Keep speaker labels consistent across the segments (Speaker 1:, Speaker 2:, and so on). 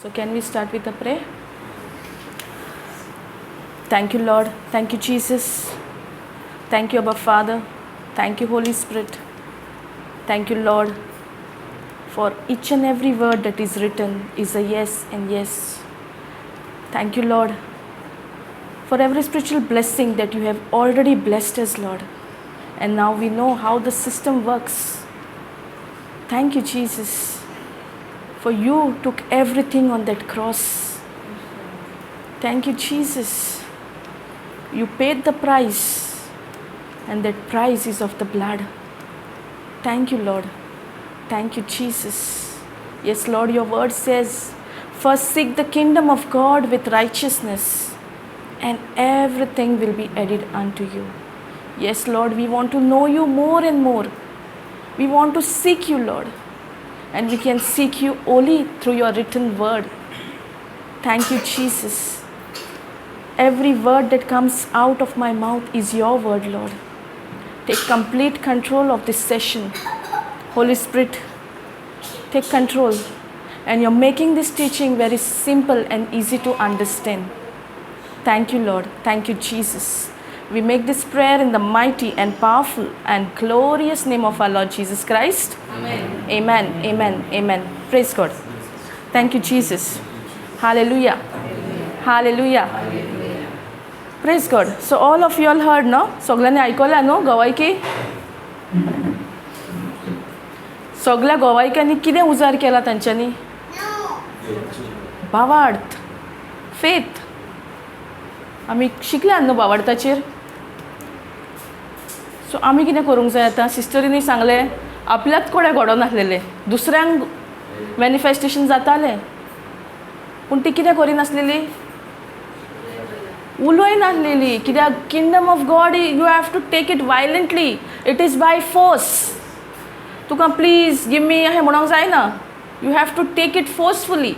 Speaker 1: So can we start with a prayer? Thank you, Lord. Thank you, Jesus. Thank you, Abba Father. Thank you, Holy Spirit. Thank you, Lord, for each and every word that is written is a yes and yes. Thank you, Lord, for every spiritual blessing that you have already blessed us, Lord. And now we know how the system works. Thank you, Jesus, for you took everything on that cross. Thank you, Jesus. You paid the price, and that price is of the blood. Thank you, Lord. Thank you, Jesus. Yes, Lord, your word says, first seek the kingdom of God with righteousness, and everything will be added unto you. Yes, Lord, we want to know you more and more. We want to seek you, Lord. And we can seek you only through your written word. Thank you, Jesus. Every word that comes out of my mouth is your word, Lord. Take complete control of this session. Holy Spirit, take control. And you're making this teaching very simple and easy to understand. Thank you, Lord. Thank you, Jesus. We make this prayer in the mighty and powerful and glorious name of our Lord Jesus Christ. Amen. Amen. Amen. Amen. Praise God. Thank you, Jesus. Hallelujah. Hallelujah. Praise God. So all of you all heard, no? सगळ्यांनी ऐकलं no गवायकी? सगळ्या गवायकांनी कितें उजार केला तांच्यांनी? भावार्थ, faith. आमी शिकल्या न्हू भावार्थाचेर. सो आमी कितें करूंक जाय आतां? सिस्टरींनी सांगलें आपल्याच कोडे घडोवन आसलेलें, दुसऱ्यांक मॅनिफेस्टेशन जातालें, पूण ती कितें करिनासलेली? उलोयनासलेली. कित्याक kingdom of God you have to take it violently. It is by force. तुका प्लीज गिव मी अशें म्हणूंक जायना. You have to take it forcefully.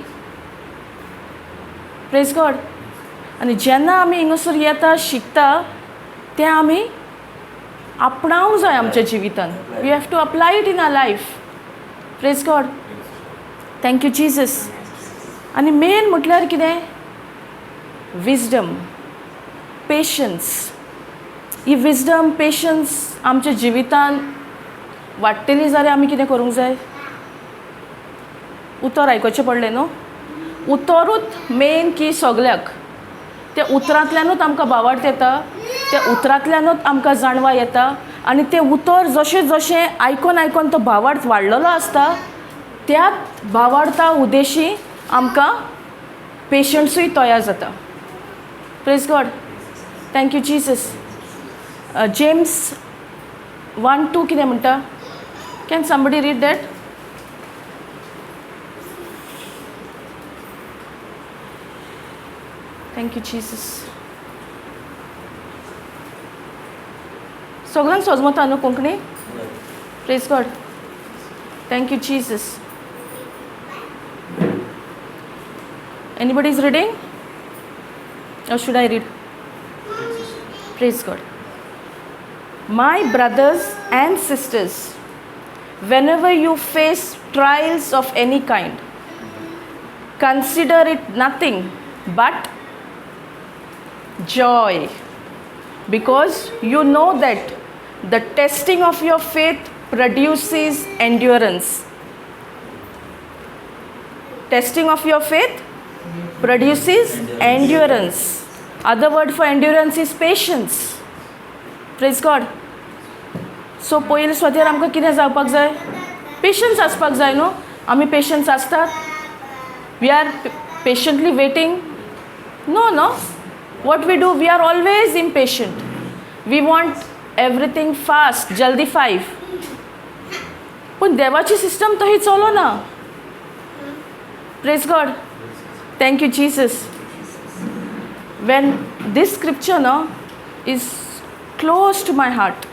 Speaker 1: Praise God. आनी जेन्ना आमी हिंगासर येता शिकता तें आमी आपणावंक जाय आमच्या जिवितान. We have to apply it in our life. Praise God. Thank you Jesus. आनी मेन म्हटल्यार कितें? Wisdom, patience. ही विजडम, पेशन्स आमच्या जिवितान वाडटली जाल्यार आमी कितें करूंक जाय? उतर आयकोचें पडलें न्हू. उतरूच मेन की सगल्याक. त्या उतरांतल्यानूच आमकां भावार्थ येता, त्या उतरांतल्यानूच आमकां जाणवा येता. आनी तें उतर जशें जशें आयकोन आयकोन तो भावार्थ वाडलेलो आसता त्याच भावार्था उद्देशी आमकां पेशंट्सूय तयार जाता. Praise God. Thank you Jesus. James 1:2 कितें म्हणटा? Can somebody read that? Thank you Jesus. सगळ्यांक सोजमता न्हू Konkani? Praise God. Thank you Jesus. Anybody is reading? Or should I read? Praise God. My brothers and sisters, whenever you face trials of any kind, consider it nothing but joy, because you know that the testing of your faith produces endurance. Testing of your faith produces endurance. Other word for endurance is patience. Praise God. So पयले स्वातीर आमकां कितें जावपाक जाय? Patience आसपाक जाय न्हू. आमी patience आसतात? We are patiently waiting? No. What we do? We are always impatient. We want everything fast, जल्दी 5. पूण देवाची सिस्टम तशी चलोना. Praise God. Thank you, Jesus. When this scripture is close to my heart.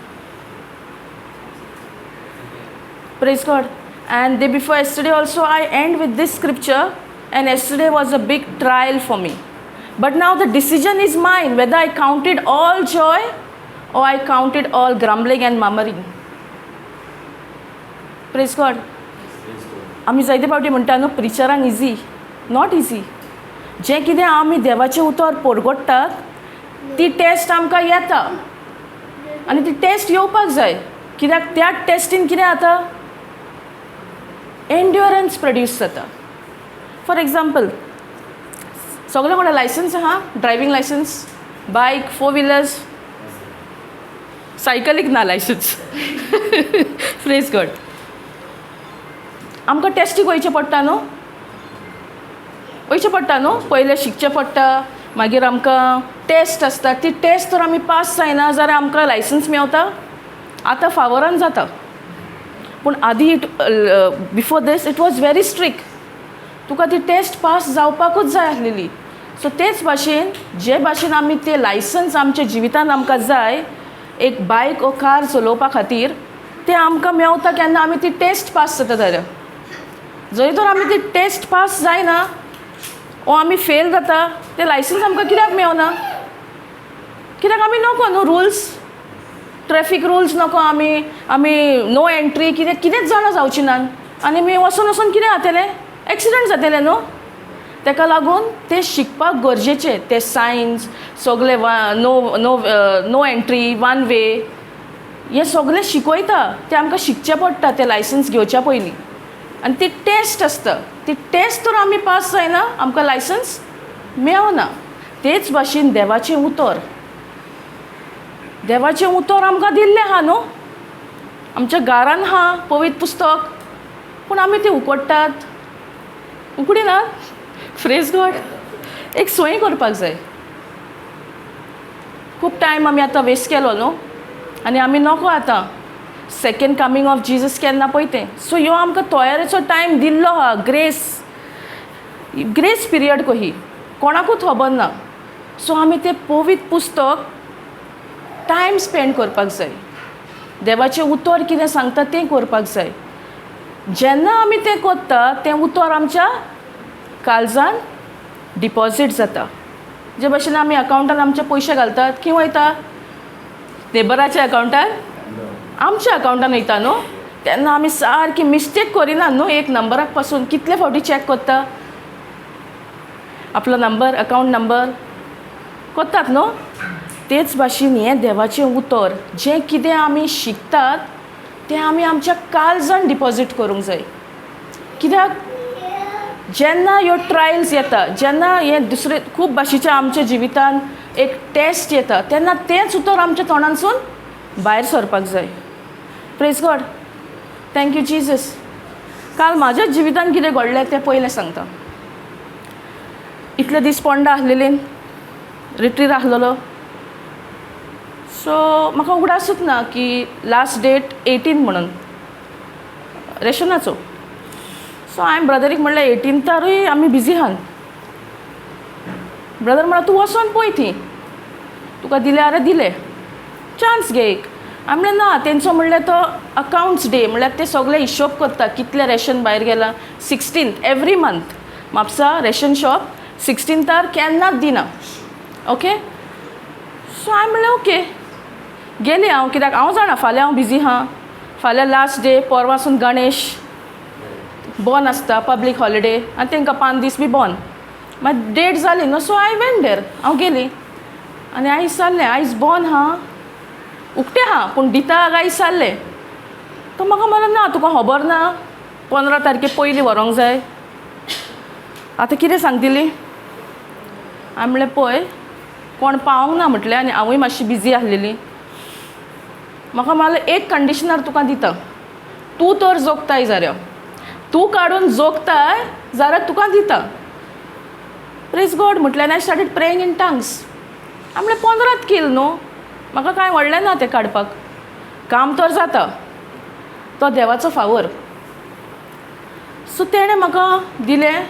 Speaker 1: Praise God. And day before yesterday also I end with this scripture, and yesterday was a big trial for me. But now the decision is mine whether I count it all joy or I count it all grumbling and murmuring. Praise God. आमी जायते फावटी म्हणटा न्हू प्रिचरांक easy. Not easy. जें कितें आमी देवाचें उतर परगडटात ती टेस्ट आमकां येता आनी ती टेस्ट येवपाक जाय. कित्याक त्या टेस्टीन कितें जाता, एंड्युरन्स प्रोड्यूस जाता. फॉर एग्जाम्पल, सगळे कोणा लायसन्स आहा, ड्रायवींग लायसन्स, बायक, 4 व्हिलर्स, सायकलीक ना लायसन्स. Praise God. आमकां टेस्टीक वयचें पडटा न्हू, वयचें पडटा न्हू, पयलें शिकचें पडटा, मागीर आमकां टेस्ट आसता. ती टेस्ट जर आमी पास जायना जाल्यार आमकां लायसन्स मेवता. आतां फावरान जाता, पूण आदी before this it was very strict. तुका ती टेस्ट पास जावपाकूच जाय आसलेली. सो तेच भाशेन जे भाशेन आमी ते लायसन्स आमच्या जिवितान आमकां जाय एक बायक ओ कार चलोवपा खातीर, ते आमकां मेवता केन्ना आमी ती टेस्ट पास जाता जाल्यार. जरी तर आमी ती टेस्ट पास जायना ओ आमी फेल जाता, ते लायसन्स आमकां कित्याक मेवना? कित्याक आमी नको न्हू रुल्स, ट्रॅफीक रुल्स नको, आमी नो एंट्री, कितेंच जाणा जावची ना. आनी आमी वचून वचून कितें जातलें, एक्सिडंट जातले न्हू. ताका लागून ते शिकपाक गरजेचें. ते सायन्स सगळे नो एंट्री, वन वे, हे सगळें शिकयता. ते आमकां शिकचें पडटा ते लायसन्स घेवच्या पयलीं. आनी ती टेस्ट आसता, ती टेस्ट तर आमी पास जायना आमकां लायसन्स मेवना. तेच भाशेन देवाचें उतर, देवाचें उतर आमकां दिल्लें आहा न्हू, आमच्या घरान आहा पवित्र पुस्तक, पूण आमी तें उकडटात, उकडिनात. Praise God. एक सोय करपाक जाय. खूब टायम आमी आतां वेस्ट केलो न्हू, आनी आमी नको आतां सेकेंड कमींग ऑफ जिजस केन्ना पळय तें. सो ह्यो आमकां तयारेचो टायम दिल्लो आहा. ग्रेस पिरियड कही कोणाकूच खबर ना. सो आमी तें पवित्र पुस्तक टायम स्पेंड करपाक जाय. देवाचें उतर कितें सांगता तें करपाक जाय. जेन्ना आमी तें करता तें उतर आमच्या काळजान डिपॉझीट जाता. जे भाशेन आमी अकावंटान आमचे पयशे घालतात, खंय वयता? नेबराच्या अकावंटान, आमच्या अकावंटान वयता न्हू. तेन्ना आमी सारकी मिस्टेक करिना न्हू. एक नंबराक पासून कितले फावटी चॅक करता आपलो नंबर, अकावंट नंबर करतात न्हू. तेच भाशेन हें देवाचें उतर, जें कितें आमी शिकतात तें आमी आमच्या काळजान डिपॉझीट करूंक जाय. कित्याक जेन्ना ह्यो ट्रायल्स येता, जेन्ना हें दुसरें खूब भाशेच्या आमच्या जिवितान एक टेस्ट येता, तेन्ना तेंच उतर आमच्या तोंडांसून भायर सरपाक जाय. Praise God. Thank you Jesus. काल म्हाज्याच जिवितान कितें घडलें तें पयलें सांगता. इतले दीस पोंडा आसलेलीं, रिट्रीट आसलेलो. सो म्हाका उगडासूच ना की लास्ट डेट 18 म्हणून रेशनाचो. सो हांवें ब्रदरीक म्हणलें 18थारूय आमी बिजी आहात. ब्रदर म्हणल्यार तूं वचोन पळय थी, तुका दिले जाल्यार दिले, चान्स घे एक. हांवें म्हणलें ना, तेंचो म्हणल्यार तो अकावंट्स डे, म्हणल्यार ते सगळे हिशोब करता कितलें रेशन भायर गेलां. 16th every month Mapusa ration shop 16थार केन्नाच दिना. ओके. सो हांवें म्हणलें ओके, गेलें हांव. कित्याक हांव जाणा फाल्यां हांव बिजी आहा, फाल्यां लास्ट डे, परवासून गणेश बंद आसता, पब्लीक हॉलिडे, आनी तांकां 5 दीस बी बंद. मागीर डेट जाली न्हू. सो हांवें वेंट देर, हांव गेली आनी आयज जाल्लें, आयज बंद आहा, उकतें आहा पूण दिता आयज जाल्लें. तो म्हाका म्हणलो ना, तुका खबर ना 15 तारखे पयलीं व्हरोंक जाय. आतां कितें सांगतली? हांवें म्हणलें पळय कोण पावूंक ना म्हटलें, आनी हांवूय मातशी बिजी आसलेली. म्हाका म्हणलें एक कंडिशनार तुका दिता, तूं तर जोगताय जाल्यार, तूं काडून जोगताय जाल्यार तुका दिता. प्रेज गॉड म्हटलें. आनी आय स्टार्टेड प्रेयिंग इन टंग्स. हांवें म्हणलें 15th केल न्हू, म्हाका कांय व्हडलें ना तें काडपाक, काम तर जाता, तो देवाचो फावर. सो तेणें म्हाका दिलें,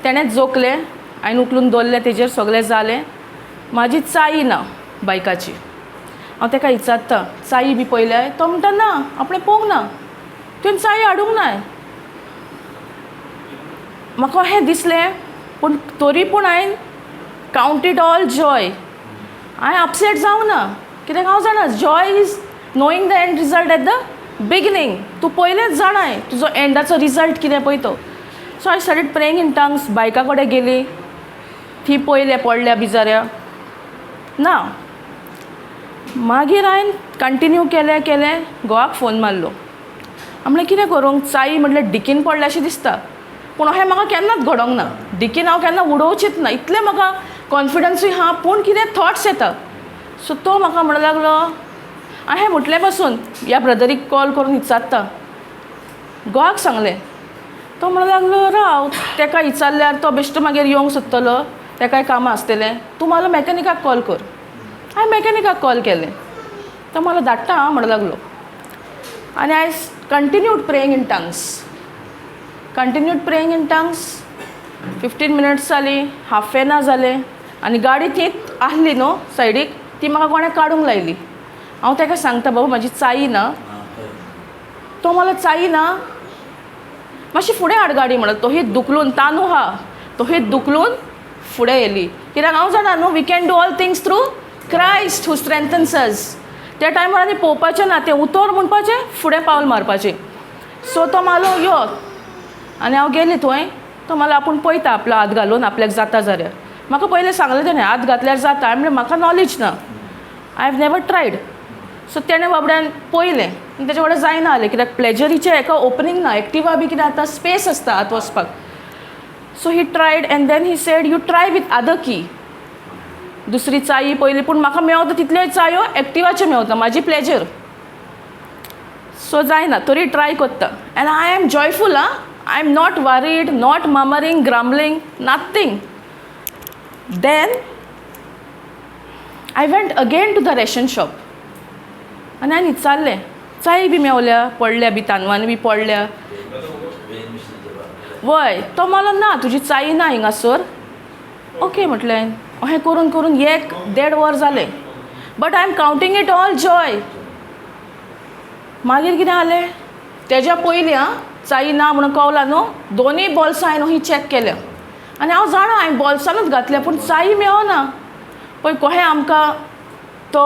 Speaker 1: तेणेंच जोखलें, हांवें उखलून दवरलें, तेजेर सगळें जालें. म्हाजी चाई ना बायकाची. हांव ताका विचारता चाई बी पयल्याय? तो म्हणटा ना, आपणें पळोवंक ना, तुवें चाई हाडूंक ना. म्हाका हें दिसलें, पूण तरी पूण हांवें कावंट इट ऑल जॉय. हांवें अपसेट जावं ना, कित्याक हांव जाणा joy is knowing the end result at the beginning. तूं पयलेंच जाणाय तुजो एंडाचो रिजल्ट कितें पळय तो. So I started praying in tongues. बायका कडेन गेली, ती पयल्या पडल्या बिजाऱ्या ना. मागीर हांवें कंटिन्यू केलें. घोवाक फोन मारलो. म्हणलें कितें करूंक, चाई म्हटल्यार डिकीन पडल्या अशें दिसता, पूण हें म्हाका केन्नाच घडोंक ना. डिकीन हांव केन्ना उडोवचीच ना, इतलें म्हाका कॉन्फिडन्सूय आहा. पूण कितें थॉट्स येता. सो तो म्हाका म्हणूंक लागलो, हांवें म्हटलें पासून ह्या ब्रदरीक कॉल करून विचारता. घोवाक सांगलें. तो म्हणूंक लागलो, राव, ताका विचारल्यार तो बेश्टो मागीर येवंक सोदतलो, ताकाय कामां आसतलें, तूं म्हाका मॅकॅनिकाक कॉल कर. हांवें मॅकॅनिकाक कॉल केलें. तो म्हाका धाडटा आं म्हणूंक लागलो. आनी I continued praying in tongues. 15 minutes जालीं, हाफ एन आवर जालें. आनी गाडी तीच आसली न्हू सायडीक, ती म्हाका कोणें काडूंक लायली. हांव ताका सांगता, बाबा म्हाजी चाई ना. तो मला चाई ना, मातशी फुडें हाड गाडी म्हणत. तो हीत दुखलून, तांदू आहा तो हीत दुखलून फुडें येयली. कित्याक हांव जाणा न्हू, we can do all things through Christ who strengthens us. त्या टायमार आनी पळोवपाचें ना, तें उतर म्हणपाचें, फुडें पावल मारपाचें. सो तो मालो यो, आनी हांव गेली थंय. तो मला आपूण पळयता आपलो हात घालून, आपल्याक जाता जाल्यार. म्हाका पयलें सांगलें ताणें, हात घातल्यार जाता. म्हणजे म्हाका नॉलेज ना, आय हॅव नेवर ट्रायड. सो तेणें बाबड्यान पळयलें आनी तेजे कडेन जायना जालें, कित्याक प्लेजरीचें हेका ओपनिंग ना. एक्टिवा बी कितें आतां स्पेस आसता आत वचपाक. So he tried and then he said, you try with other key. दुसरी चाई पयली, पूण म्हाका मेवता तितल्यो चायो एक्टिवाच्यो मेवता, म्हाजी प्लेजर. सो जायना, तरी ट्राय कोत्ता. And I am joyful. I am not worried, not murmuring, grumbling, nothing. Then I went again to the ration shop. आनी हांवें विचारलें, चाय बी मेवल्या, पडल्या बी, तांदवान बी पडल्या. वय. तो म्हणलो, ना तुजी चाई ना हिंगासर. ओके म्हटलें. अहें करून करून 1-1.5 वर जालें. But I am counting it all joy. मागीर कितें जालें, तेज्या पयलीं चाई ना म्हणून कळला न्हू, दोनूय बॉल्सां हांवें ही चॅक केल्या. आनी हांव जाणा हांवें बॉल्सानूच घातल्या, पूण चाई मेवना. पळय कहें आमकां तो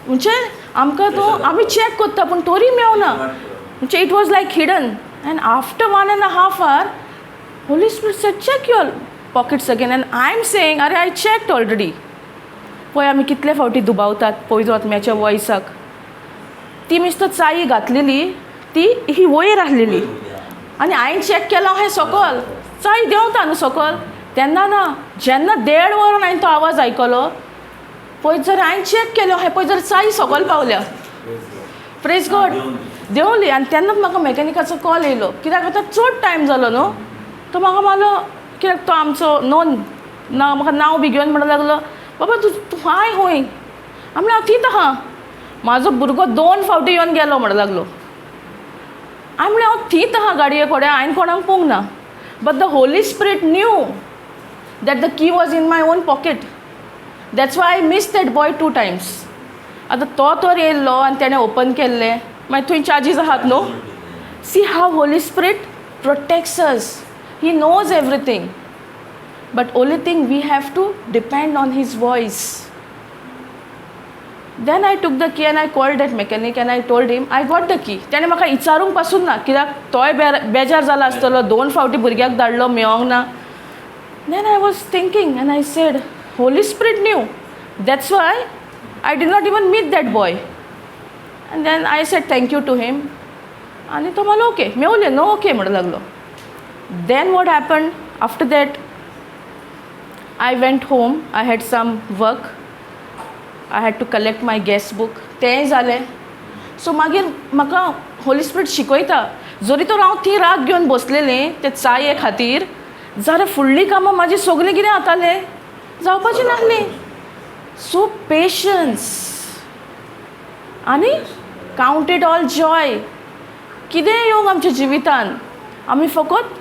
Speaker 1: म्हणजे आमकां तो आमी चॅक कोत्ता, पूण तोरी मेवना. म्हणजे it was like hidden. And after 1.5 hour Holy Spirit said, check your pockets again. And I am saying, अरे I checked already. पळय आमी कितले फावटी दुबावतात पयजो आत्म्याच्या वॉयसाक. ती मिस्टर चाई घातलेली, ती ही वयर आसलेली. आनी हांवें चॅक केलो हें सकल, चाई देंवता न्हू सकल. तेन्ना ना, जेन्ना 1.5 वर हांवें तो आवाज आयकलो, पळय जर हांवें चॅक केलो हें, पळय जर चाई सकल पावल्या. प्रेज गॉड, देंवली. आनी तेन्नाच म्हाका मॅकॅनिकाचो कॉल येयलो, कित्याक आतां चड टायम जालो न्हू. तो म्हाका मारलो, कित्याक तो आमचो नोन ना, म्हाका नांव बी घेवन म्हणूंक लागलो, बाबा तूं हाय हूंय. म्हणलें हांव थीत आहा. म्हाजो भुरगो 2 फावटी येवन गेलो म्हणूंक लागलो. हांवें म्हणलें हांव थीत आहा गाडये कडेन, हांवें कोणाक पळोवंक ना. But the Holi spirit knew that the key was in my own pocket. That's why I miss that boy 2 times. आतां तो तर येयल्लो आनी तेणें ओपन केल्लें, मागीर थंय चार्जीस आहात न्हू. See how Holy Spirit protects us. He knows everything. But only thing we have to depend on his voice. Then I took the key and I called that mechanic and I told him I got the key. त्याने म्हाका विचारूंक पासून ना, कित्याक तोय बेजार जाला आसतलो, 2 फावटी भुरग्याक धाडलो, मेळोंक ना. Then I was thinking and I said, Holy Spirit knew. That's why I did not even meet that boy. And then I said thank you to him. आनी तो म्हणलो ओके, मेवलें न्हू, ओके म्हणूंक लागलो. Then what happened after that, I went home. I had some work. I had to collect my guest book. तेंय जालें. सो मागीर म्हाका होली स्पिरीट शिकयता, जरी तर हांव ती राग घेवन बसलेलें ते चाये खातीर, जाल्यार फुडलीं कामां म्हाजी सगलीं कितें जातालें, जावपाचीं नासलीं. सो पेशन्स आनी कावंट इट ऑल जॉय. कितें येवंक आमच्या जिवितान, आमी फकत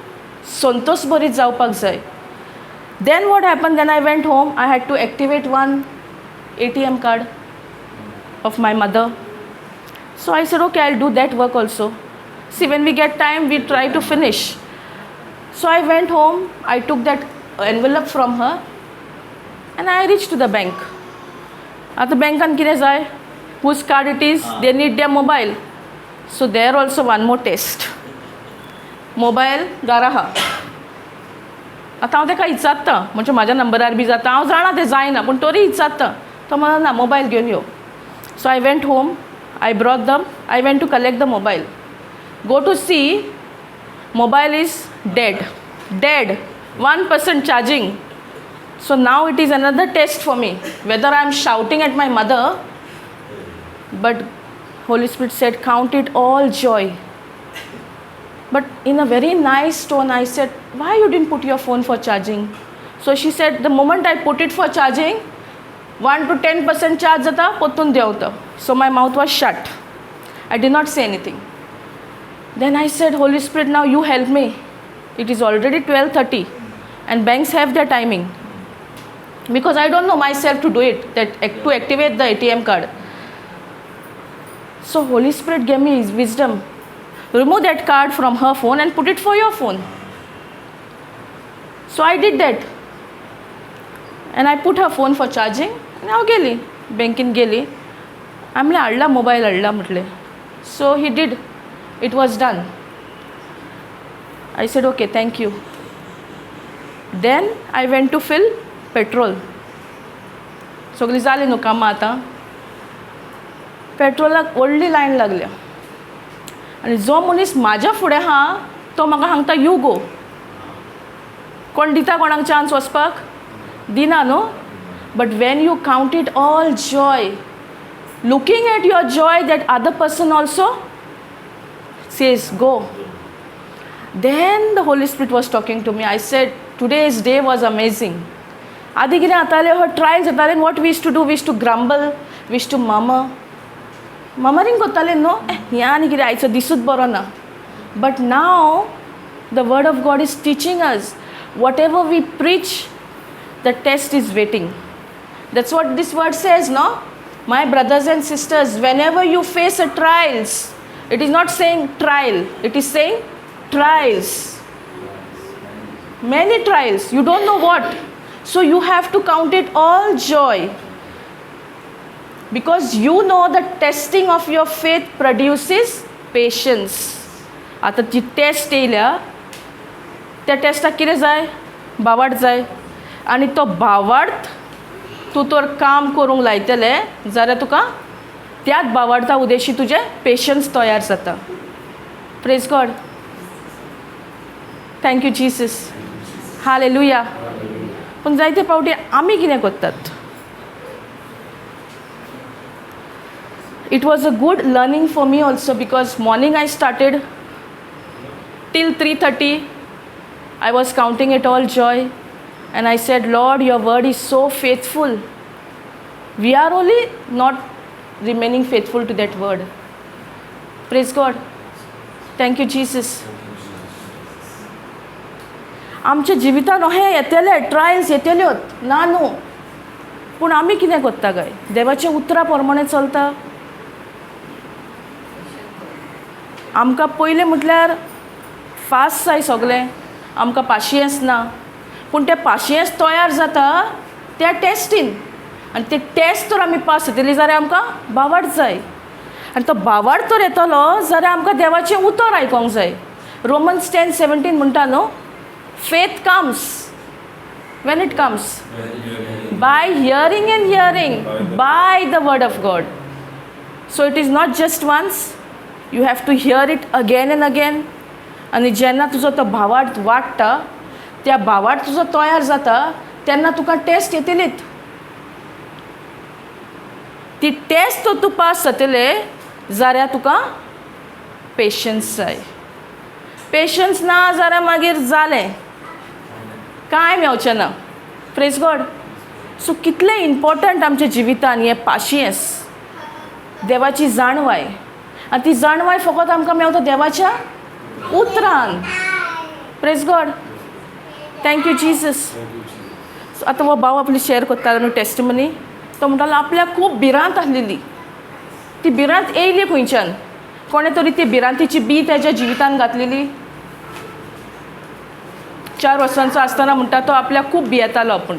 Speaker 1: संतोश भरीत जावपाक जाय. Then what happen, then I went home. I had to activate 1 ATM card of my mother. So I said, okay, I'll do that work also. See, when we get time, we try to finish. So I went home. I took that envelope from her and I reached to the bank. At the bank, and kine jay, whose card it is, they need their mobile. So there also one more test. Mobile घरा आहा. आतां हांव ताका विचारता, म्हणजे म्हाज्या नंबरार B जाता, हांव जाणा तें जायना पूण तरी विचारता. तो म्हणना ना मोबायल घेवन यो. So I went home, I brought them, I went to collect the mobile. Go to see, mobile is dead, 1% charging. So now it is another test for me, whether I am shouting at my mother. But Holy Spirit said, count it all joy. But in a very nice tone, I said, why you didn't put your phone for charging? So she said, the moment I put it for charging, 1 to 10% charge jata, potun devta. So my mouth was shut. I did not say anything. Then I said, Holy Spirit, now you help me. It is already 12:30 and banks have their timing. Because I don't know myself to do it, to activate the ATM card. So Holy Spirit gave me his wisdom. Remove that card from her phone and put it for your phone. So I did that. And I put her phone for charging. And हांव गेली, बँकेन गेली. आमले हाडला mobile हाडला म्हटले. So he did. It was done. I said, okay, thank you. Then I went to fill petrol. सगळी जाली न्हू कामां आतां. पेट्रोलाक व्हडली लायन लागल्या. आनी जो मनीस म्हाज्या फुडें आहा तो म्हाका सांगता यू गो. कोण दिता कोणाक चान्स वचपाक? दिना न्हू. But when you count it all Joy, looking at your Joy that other person also says go. Then the Holy Spirit was talking to me. I said, today's day was amazing. आदी कितें जातालें, हो trials जाताले, what we used to do, we used to grumble, we used to murmur. Murmuring कोत्ताले न्हू, हें आनी कितें आयचो दिसूच बरो ना. But now the word of God is teaching us, whatever we preach, the test is waiting. That's what this word says, no? My brothers and sisters, whenever you face a trials, it is not saying trial, it is saying trials. Many trials, you don't know what. So you have to count it all joy. Because you know the testing of your faith produces patience. आता जी test येयल्या त्या टेस्टाक कितें जाय? भावार्थ जाय. आनी तो भावार्थ तूं तर काम करूंक लायतलें जाल्यार तुका त्याच भावार्था उद्देशी तुजें पेशन्स तयार जाता. Praise God. Thank you Jesus. Hallelujah. पूण जायते फावटी आमी कितें करतात? It was a good learning for me also, because morning I started till 3:30. I was counting it all joy, and I said, Lord, your word is so faithful. We are only not remaining faithful to that word. Praise God. Thank you, Jesus. आमच्या जिवितान अहें येतले trials येतल्योत ना न्हू. पूण आमी कितें करता काय? देवाच्या उतरा प्रमाणे चलता. आमकां पयलें म्हटल्यार फास्ट जाय सगळें. आमकां पाशियेंस ना. पूण तें पाशियेंस तयार जाता त्या टेस्टीन. आनी ते टेस्ट तर आमी पास जातली जाल्यार आमकां भावार्थ जाय. आनी तो भावार्थ तर येतलो जाल्यार आमकां देवाचें उतर आयकोंक जाय. रोमन्स 10:17 म्हणटा न्हू, faith comes. When it comes? By hearing and hearing, by the word of God. So it is not just once. You have to hear it again and again. आणि जेन्ना तुजो तो भावार्थ वाडटा, त्या भावार्थ तुजो तयार जाता, तेन्ना तुका टेस्ट येतलीत. ती टेस्ट तो तूं पास जातले जाल्यार तुका पेशन्स जाय. पेशन्स ना जाल्यार मागीर जालें, कांय मेवचें ना. Praise God. सो कितलें इम्पॉर्टंट आमच्या जिवितान हें पाशियेंस, देवाची जाणवाय. आनी ती जाणवाय फकत आमकां मेवता देवाच्या उतरान. Praise God. Thank you Jesus. आतां हो भाव आपली शेअर करतालो न्हू टेस्टिमनी. तो म्हणटालो आपल्याक खूब भिरांत आसलेली. ती भिरांत येयली खंयच्यान? कोणे तरी ती भिरांतीची बी त्याच्या जिवितान घातलेली. 4 वर्सांचो आसतना म्हणटा तो आपल्याक खूब भियेतालो आपूण.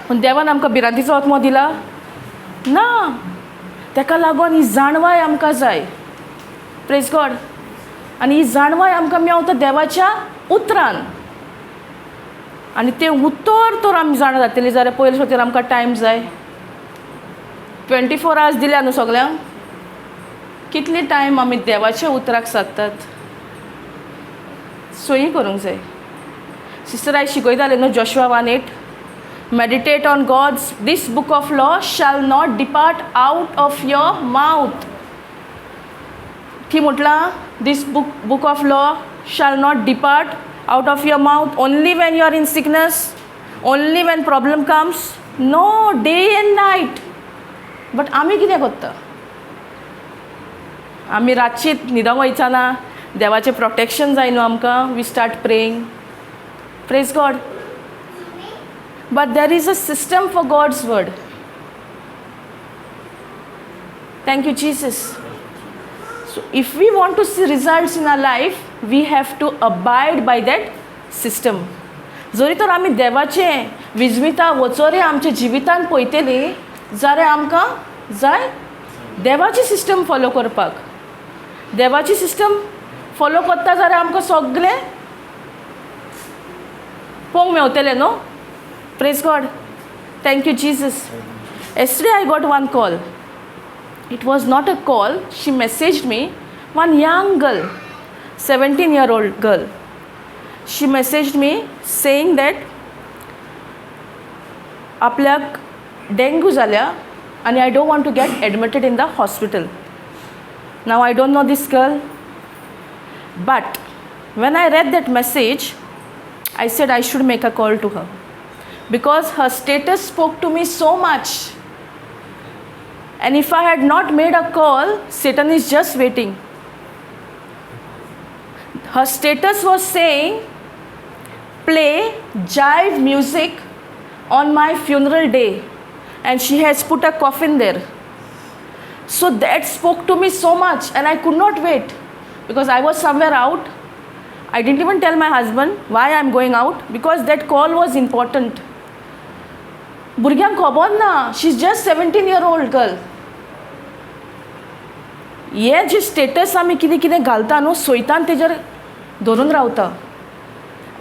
Speaker 1: पूण देवान आमकां भिरांतीचो आत्मो दिला ना. ताका लागून ही जाणवाय आमकां जाय. Praise God. आनी ही जाणवाय आमकां मेवता देवाच्या उतरान. आनी तें उतर तर आमी जाणा जातलीं जाल्यार पयले खातीर आमकां टायम जाय. 24 hours दिल्या न्हू सगल्यांक. कितले टायम आमी देवाच्या उतराक सादतात. सो ही करूंक जाय. सिस्टर आयज शिकयताले न्हू Joshua 1:8. Meditate on God's this book of law shall not depart out of your mouth. ती म्हटलां this book of law shall not depart out of your mouth only when you are in sickness, only when problem comes. No, day and night. But आमी कितें करता? आमी रातची न्हिदोंक वयताना देवाचें protection जाय न्हू आमकां. We start praying. Praise God. But there is a system for God's word. Thank you Jesus. So if we want to see results in our life, we have to abide by that system. जरी तर आमी देवाचें विजविता वचोरे आमच्या जिवितान पळयतलीं जाल्यार आमकां जाय देवाची system follow करपाक. देवाची सिस्टम फॉलो करता जाल्यार आमकां सगळें पळोवंक मेवतलें न्हू. Praise God. Thank you Jesus. Yesterday I got one call. It was not a call. She messaged me. One young girl, 17-year-old girl. She messaged me saying that आपल्याक dengue जाल्या and I don't want to get admitted in the hospital. Now I don't know this girl. But when I read that message, I said I should make a call to her. Because her status spoke to me so much. And if I had not made a call, Satan is just waiting. Her status was saying, play jive music on my funeral day. And she has put a coffin there. So that spoke to me so much and I could not wait. Because I was somewhere out. I didn't even tell my husband why I'm going out. Because that call was important. भुरग्यांक खबर ना. She's just 17-year-old girl. हे जे status आमी कितें कितें घालता न्हू सैतान तेजेर धरून रावता.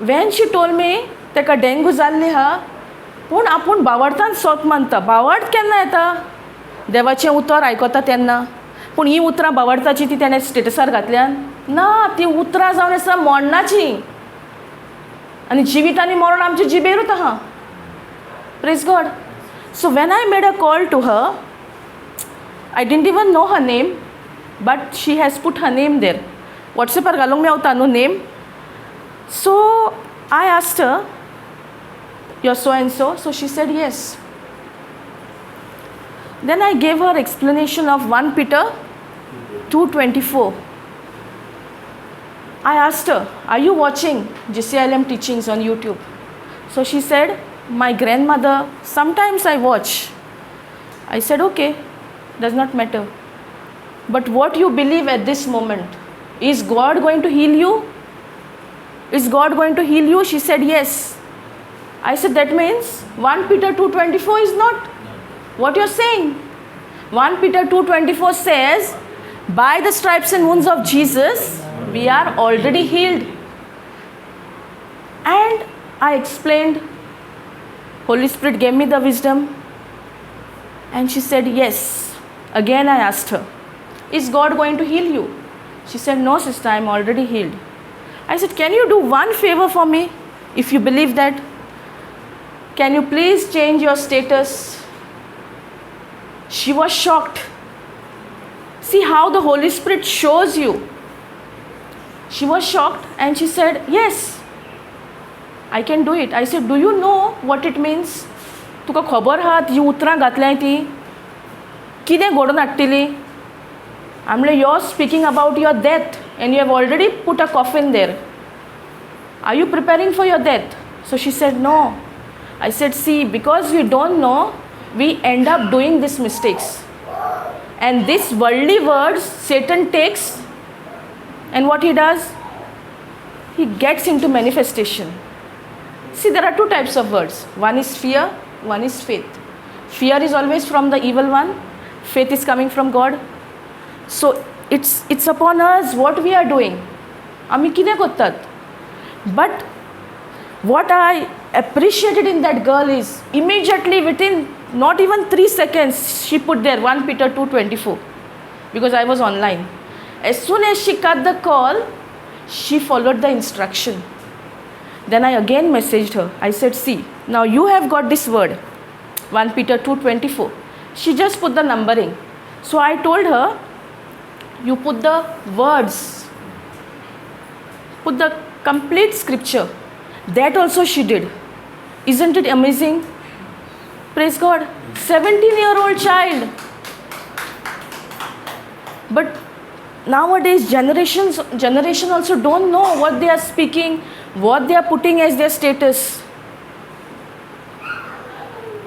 Speaker 1: वेन शी टोल्ड मी ताका डेंगू जाल्ली हा पूण आपूण भावार्थान सोत मानता. भावार्थ केन्ना येता? देवाचें उतर आयकता तेन्ना. पूण ही उतरां भावार्थाची ती तेणें स्टेटसार घातल्यान ना. ती उतरां जावन आसा मोडणाची. आनी जिवीत आनी मरण आमच्या जिबेरूच आहा. Praise God. So when I made a call to her, I didn't even know her name. But she has put her name there. WhatsApp galong मेवता no name. So I asked her, you're so and so. So she said yes. Then I gave her explanation of 1 Peter 2:24. I asked her, are you watching Jcilm teachings on YouTube? So she said, my grandmother, sometimes I watch. I said, okay, does not matter. But what you believe at this moment, is God going to heal you? Is God going to heal you? She said yes. I said that means 1 Peter 2:24 is not what you're saying. 1 Peter 2:24 says, by the stripes and wounds of Jesus, we are already healed. And I explained, Holy Spirit gave me the wisdom. And she said yes. Again I asked her, is God going to heal you? She said, no sister, I'm already healed. I said, can you do one favor for me? If you believe that, can you please change your status? She was shocked. See how the Holy Spirit shows you. She was shocked and she said, yes, I can do it. I said, do you know what it means? तुका खबर हा ती उतरां घातल्याय ती कितें घडोवन हाडटली. I'm like, you're speaking about your death and you have already put a coffin there. Are you preparing for your death? So she said, no. I said, see, because we don't know, we end up doing these mistakes. And these worldly words, Satan takes, and what he does? He gets into manifestation. See, there are two types of words. One is fear, one is faith. Fear is always from the evil one. Faith is coming from God. So it's upon us what we are doing. आमी कितें कोत्तात. But what I appreciated in that girl is immediately within not even 3 seconds she put there 1 Peter 2:24 because I was online. As soon as she cut the call, she followed the instruction. Then I again messaged her. I said, see, now you have got this word 1 Peter 2:24. She just put the numbering. So I told her, you put the words, put the complete scripture. That also she did. Isn't it amazing? Praise God. 17-year-old child. But nowadays generation also don't know what they are speaking, what they are putting as their status.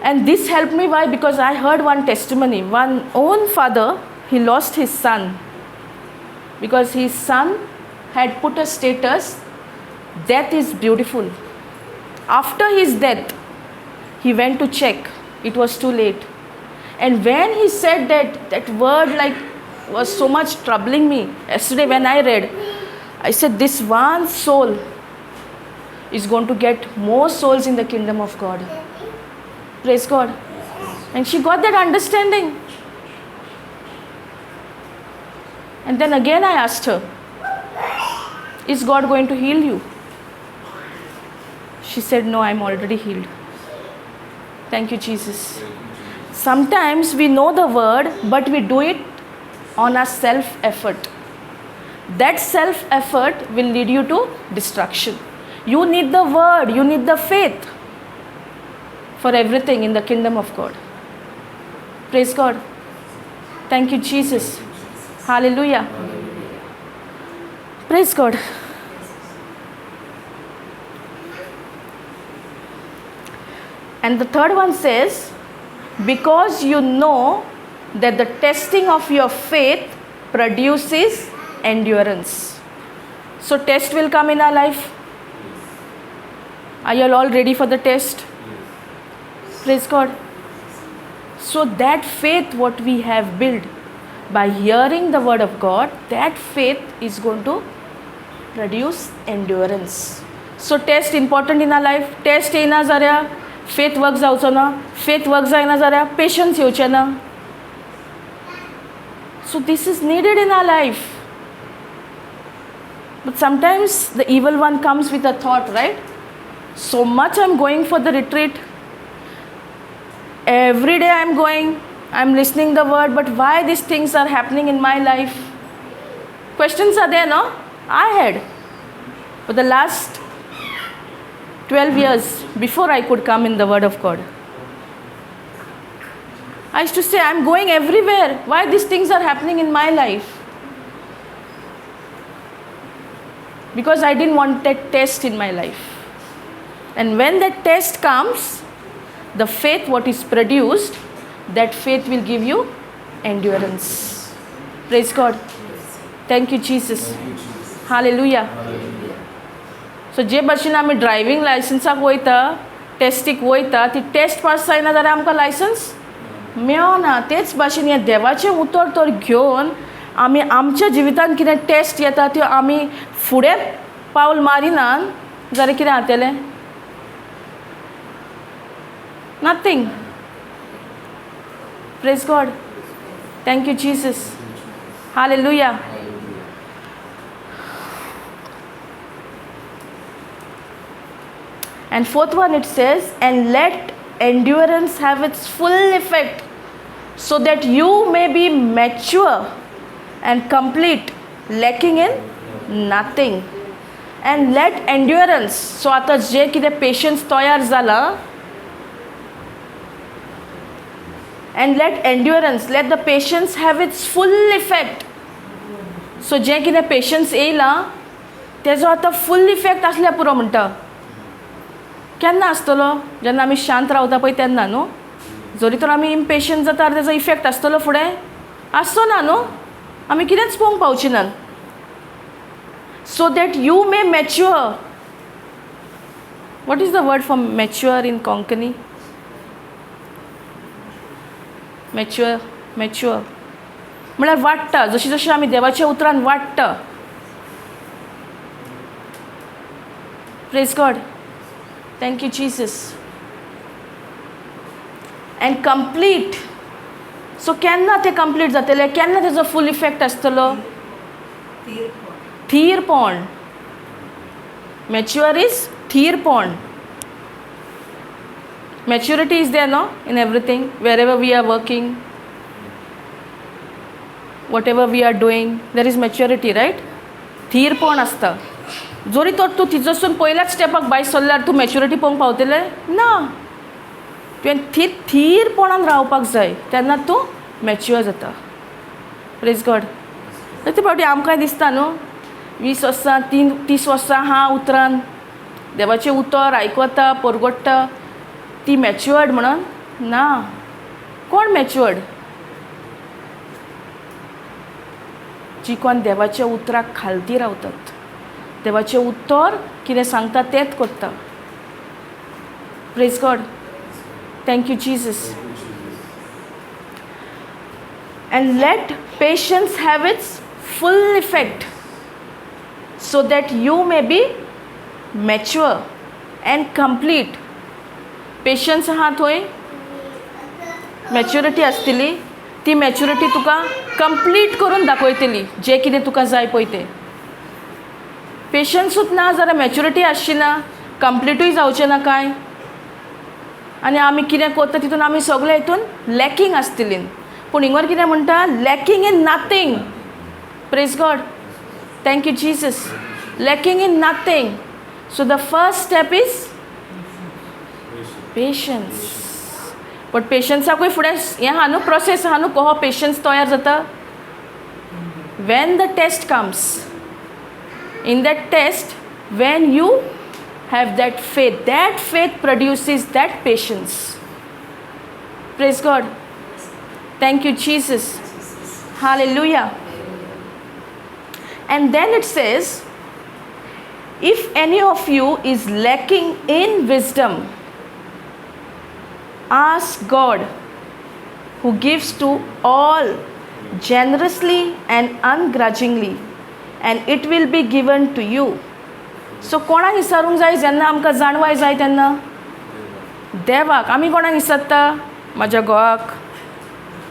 Speaker 1: And this helped me. Why? Because I heard one testimony. One own father, he lost his son because his son had put a status, death is beautiful. After his death, he went to check. It was too late. And when he said that word was so much troubling me. Yesterday when I read, I said, this one soul is going to get more souls in the kingdom of God. Praise God. And she got that understanding. And then again I asked her, is God going to heal you? She said, no, I'm already healed. Thank you, Jesus. Sometimes we know the word, but we do it on our self-effort. That self-effort will lead you to destruction. You need the word, you need the faith for everything in the kingdom of God. Praise God. Thank you, Jesus. Hallelujah. Praise God. And the third one says, because you know that the testing of your faith produces endurance. So test will come in our life. Are you all ready for the test? Praise God. So that faith what we have built by hearing the word of God, that faith is going to produce endurance. So test important in our life. Test येना जाऱ्या faith work जावचो ना. Faith work जायना जाऱ्या patience येवचें ना. So this is needed in our life. But sometimes the evil one comes with a thought, right? So much I'm going for the retreat. Every day I'm going, I'm listening the word, but why these things are happening in my life? Questions are there, no? I had. For the last 12 years, before I could come in the word of God, I used to say, I'm going everywhere. Why these things are happening in my life? Because I didn't want that test in my life. And when that test comes, the faith what is produced, that faith will give you endurance. Praise God. Thank you, Jesus. Hallelujah. So जे भाशेन आमी driving लायसन्साक वयता, टेस्टीक वयता, ती test pass जायना जाल्यार आमकां licence मेळना. तेच भाशेन हें देवाचें उतर तर घेवन आमी आमच्या जिवितांत कितें टेस्ट येता त्यो आमी फुडें पावल मारिनात जाल्यार कितें जातलें? Nothing. Praise God. Thank you, Jesus. Hallelujah. And fourth one it says, and let endurance have its full effect, so that you may be mature and complete, lacking in nothing. And let endurance, so आता जे कितें patience तयार जाला, and let endurance, let the patience have its full effect. So जे कितें patience येयला तेजो आतां full effect आसल्या पुरो म्हणटा. केन्ना आसतलो? जेन्ना आमी शांत रावता पळय तेन्ना न्हू. जरी तर आमी इम्पेशंट जाता तेजो इफेक्ट आसतलो फुडें? आसचो ना न्हू. आमी कितेंच पळोवंक पावची ना. So that you may mature. What is the word for mature in Konkani? Mature. म्हळ्यार वाडटा. जशी जशी आमी देवाच्या उतरान वाडटा praise God. Thank you Jesus. And complete. So केन्ना तें कंप्लीट जातलें, केन्ना तेजो फूल इफेक्ट आसतलो? थीरपण. मॅच्युअर इज थीरपण. Maturity is there, no, in everything, wherever we are working, whatever we are doing, there is maturity, right? थीरपण आसता. जोरी तर तूं तिजोसून पयल्याच स्टेपाक भायर सरल्यार तूं मॅच्युरिटी पळोवंक पावतलें ना. तुवें थीरपणान रावपाक जाय, तेन्ना तूं मॅच्युअर जाता. Praise God. ते फावटी आमकांय दिसता न्हू, 20 वर्सां 30 वर्सां हा उतरान देवाचें उतर आयकता परगडटा ती मॅच्युअर्ड म्हणून ना. कोण मॅच्युअर्ड? जी कोण देवाच्या उतराक खालती रावतात, देवाचें उतर कितें सांगता तेंच करता. Praise God. Thank you Jesus. And let patience have it's full effect so that you may be mature and complete. Patience आहा थंय मॅच्युरिटी आसतली. ती मॅच्युरिटी तुका कंप्लीट करून दाखयतली जें कितें तुका जाय पळय तें. पेशन्सूच ना जाल्यार मॅच्युरिटी आसची ना, कंप्लीटूय जावचें ना कांय. आनी आमी कितें करता तितून आमी सगळे हितून लॅकींग आसतलीं. पूण हिंगर कितें म्हणटा? Lacking in nothing. Praise God. Thank you Jesus. Lacking in nothing. So the first step is patience. But पेशन्साकूय फुडें हें आहा न्हू, प्रोसेस आहा न्हू, कहो पेशन्स तयार जाता. When the test comes, in that test when you have that faith produces that patience. Praise God. Thank you Jesus. Hallelujah. And then it says, if any of you is lacking in wisdom, ask God, who gives to all generously and ungrudgingly, and it will be given to you. So कोणाक विचारूंक जाय जेन्ना आमकां जाणवाय जाय तेन्ना? देवाक. आमी कोणाक विचारता? म्हाज्या घोवाक,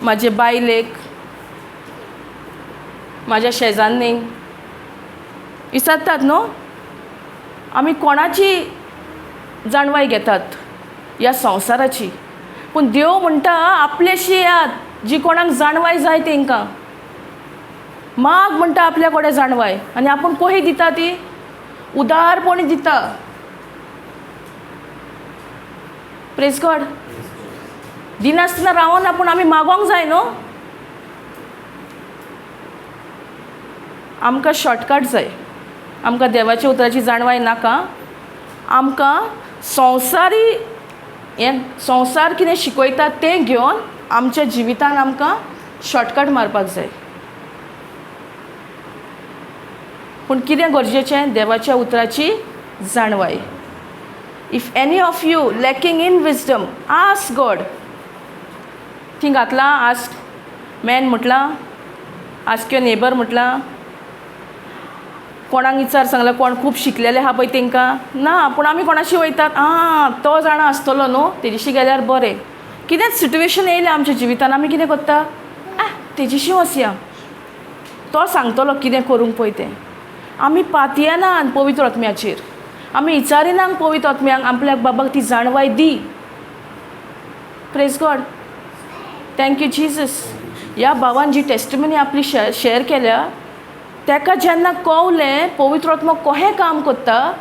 Speaker 1: म्हाजे बायलेक, म्हाज्या शेजान्नीक विचारतात न्हू. आमी कोणाची जाणवाय घेतात? ह्या संवसाराची. पूण देव म्हणटा आपलेशी याद जी कोणाक जाणवाय जाय तेंकां. माग म्हणटा आपल्या कडेन जाणवाय. आनी आपूण कोही दिता ती? उदारपणी दिता. Praise God. दिनासतना रावोन आपूण आमी मागोंक जाय न्हू. आमकां शॉर्टकट जाय. आमकां देवाच्या उतराची जाणवाय नाका. आमकां संवसार कितें शिकयता तें घेवन आमच्या जिवितान आमकां शॉर्टकट मारपाक जाय. पूण कितें गरजेचें? देवाच्या उतराची जाणवाय. If any of you lacking in wisdom, ask God. थिंग घातला आस्क मॅन म्हटलां, आस्क युअर नेबर म्हटलां. कोणाक विचार सांगला कोण खूब शिकलेले आहा पळय तेंकां ना. पूण आमी कोणाशी वयतात? तो जाणा आसतलो न्हू, तेजेशी गेल्यार बरें. कितेंच सिट्युएशन येयलें आमच्या जिवितान, आमी कितें करता? तेजेशी वचया, तो सांगतलो कितें करूंक पळय तें. आमी पातयेनान पवित्र आत्म्याचेर. आमी विचारिनांक पवित्र आत्म्याक आपल्याक बाबाक ती जाणवाय दी. Praise God. Thank you Jesus. ह्या भावान जी टेस्टिमनी आपली शेअर केल्या, तेका जेन्ना कळलें पवित्र आत्मा कहें काम करता,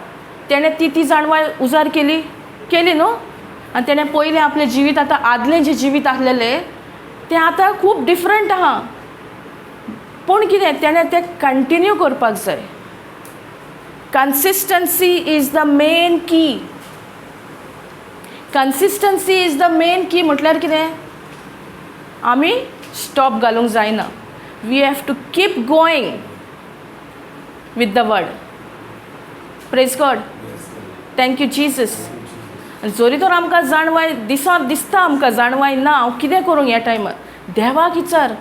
Speaker 1: तेणें ती जाणवाय उजार केली न्हू. आनी तेणें पयलें आपलें जिवीत आतां आदलें जें जिवीत आसलेलें तें आतां खूब डिफरंट आहा. पूण कितें तेणें तें कंटिन्यू करपाक जाय. Consistency is the main key. Consistency is the main key म्हटल्यार कितें? आमी स्टॉप घालूंक जायना. We have to keep going with the word. Praise God. Thank you Jesus. जोरी तर आमकां जाणवाय दिसता आमकां जाणवाय ना, हांव कितें करूं ह्या टायमार? देवाक विचार.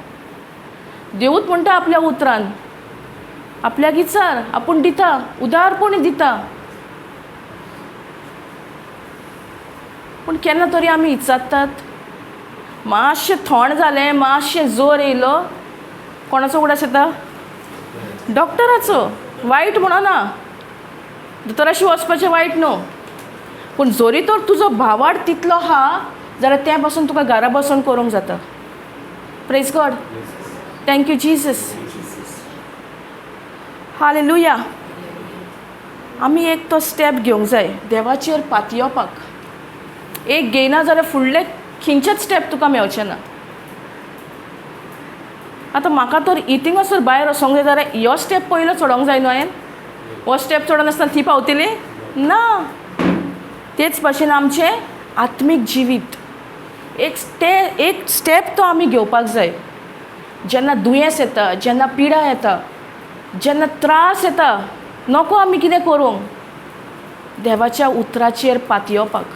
Speaker 1: देवूच म्हणटा आपल्या उतरान आपल्याक विचार, आपूण दिता, उदारपणी दिता. पूण केन्ना तरी आमी इचात्तात, मातशें थोंड जालें, मातशें जोर येयलो, कोणाचो उगडास येता? डॉक्टराचो. वायट म्हणना, दोतोराशी वचपाचें वायट न्हू, पूण जोरी तर तुजो भावार्थ तितलो आहा जाल्यार तें पासून तुका घरा बसून करूंक जाता. Praise God. Thank you Jesus. Hallelujah. आमी एक तो स्टेप घेवंक जाय देवाचेर पातयेवपाक. एक घेयना जाल्यार फुडले खंयचेच स्टेप तुका मेळचें ना. आतां म्हाका तर हितींगासर भायर वचोंक जाय जाल्यार हो स्टेप पयलो चडोंक जाय न्हू हांवें. हो स्टेप चडनासतना ती पावतली ना. तेच भाशेन आमचें आत्मीक जिवीत एक स्टेप तो आमी घेवपाक जाय. जेन्ना दुयेंस येता, जेन्ना पिडा येता, जेन्ना त्रास येता, नको आमी कितें करूंक? देवाच्या उतराचेर पातयेवपाक.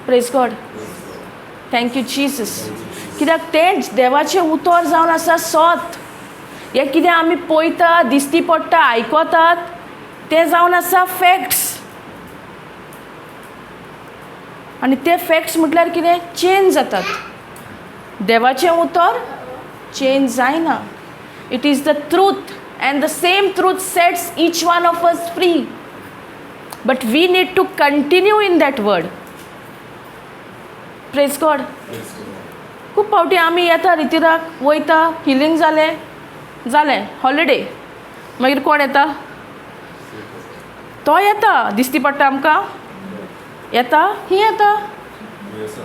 Speaker 1: Praise God. Thank you Jesus. कित्याक तें देवाचें उतर जावन आसा सोत. हे कितें आमी पळयता, दिसती पडटा, आयकतात, तें जावन आसा फॅक्ट्स. आनी ते फॅक्ट्स म्हटल्यार कितें? चेंज जातात. देवाचें उतर चेंज जायना. It is the truth and the same truth sets each one of us free, but we need to continue in that word. Praise God. खूब फावटी आमी येता रितीराक, वयता, हिलींग जालें हॉलिडे, मागीर कोण येता? तो येता, दिसती पडटा आमकां, येता, ही येता,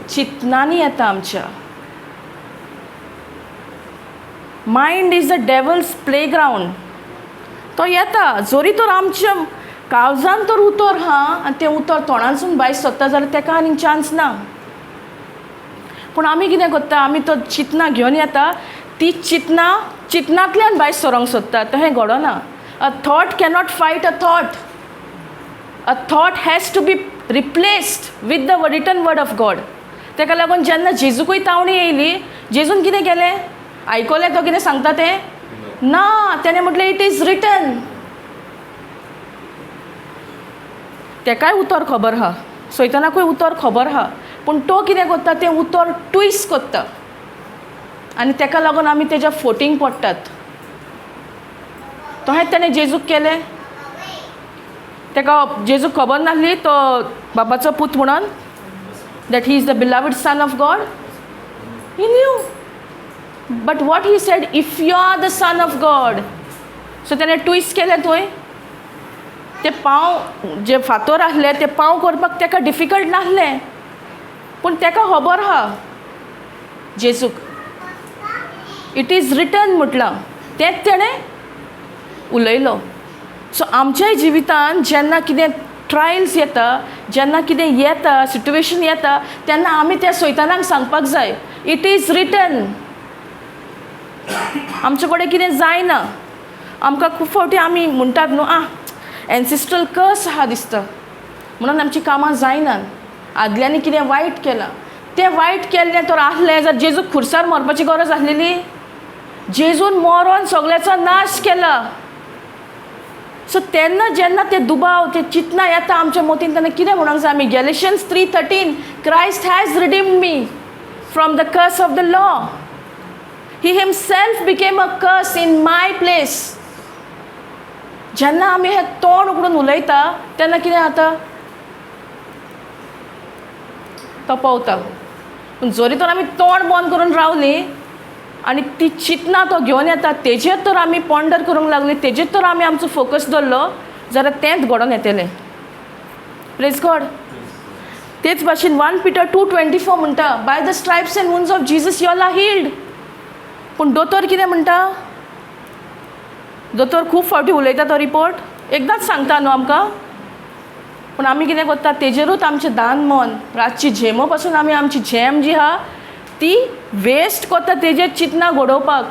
Speaker 1: चिंतनांनी येता आमच्या. Mind is the dwells playground. तो येता, जोरी तर आमच्या काळजान तर उतर हा आनी तें उतर तोंडानसून भायर सरता जाल्यार तेका आनीक चान्स ना. पूण आमी कितें करता? आमी तो चिंतना घेवन येता, ती चिंतनांतल्यान भायर सरोंक सोदता. तहें घडना. A thought cannot fight a thought. A thought has to be replaced with the written word of God. तेका लागून जेन्ना जेजूकूय तावणी येयली, जेजून कितें केलें? आयकलें तो कितें सांगता तें? ना, त्याने म्हटलें इट इज रिटन. तेकाय उतर खबर आहा, सैतानाकूय उतर खबर आहा, पूण तो कितें करता? तें उतर ट्विस्ट करता आनी तेका लागून आमी तेज्या फोटींग पडटात. तहेंच ताणें जेजूक केलें. तेका जेजूक खबर नासली तो बाबाचो पूत म्हणून, that he is the beloved son of God. He new. But what he said, if you are the son of God. So त्याने ट्विस्ट केलें थंय. ते पांव जे फातर आसले ते पांव करपाक तेका डिफिकल्ट नासलें, पूण तेका खबर आहा जेजूक. इट इज रिटन म्हटलां, तेंच तेणें उलयलो. सो आमच्याय जिवितान जेन्ना कितें ट्रायल्स येता, जेन्ना कितें येता, सिट्युएशन येता, तेन्ना आमी त्या सैतानाक सांगपाक जाय इट इज रिटन. आमचे कडेन कितें जायना. आमकां खूब फावटी आमी म्हणटात न्हू, एन्सिस्ट्रल कर्स आहा दिसता म्हणून आमचीं कामां जायनात. आदल्यांनी कितें वायट केलां, तें वायट केल्लें तर आसलें जाल्यार जेजूक खुर्सार मरपाची गरज आसलेली? जेजून मरोन सगळ्याचो नाश केला. सो तेन्ना जेन्ना ते दुबाव, ते चिंतना येता आमच्या मतीन, तेन्ना कितें म्हणूंक जाय आमी? Galatians 3:13, Christ has redeemed me from the curse of the law. He himself became a curse in my place. जेन्ना आमी हे तोंड उगडून उलयता तेन्ना कितें जाता? तो पावता. पूण जोरी तर आमी तोंड बंद करून रावली आनी ती चिंतना तो घेवन येता, तेजेर तर आमी पॉंडर करूंक लागली, तेजेर तर आमी आमचो फोकस दवरलो जाल्यार तेंच घडोवन येतलें. Praise God. तेच भाशेन 1 Peter 2:24 म्हणटा, by the stripes and wounds of Jesus you all are healed. पूण दोतोर कितें म्हणटा? दोतोर खूब फावटी उलयता तो रिपोर्ट, एकदांच सांगता न्हू आमकां, पूण आमी कितें करता? तेजेरूच आमचें दान मन, रातची झेमो पासून आमी आमची झेम जी आहा ती वेस्ट करता तेजेर चिंतना घडोवपाक.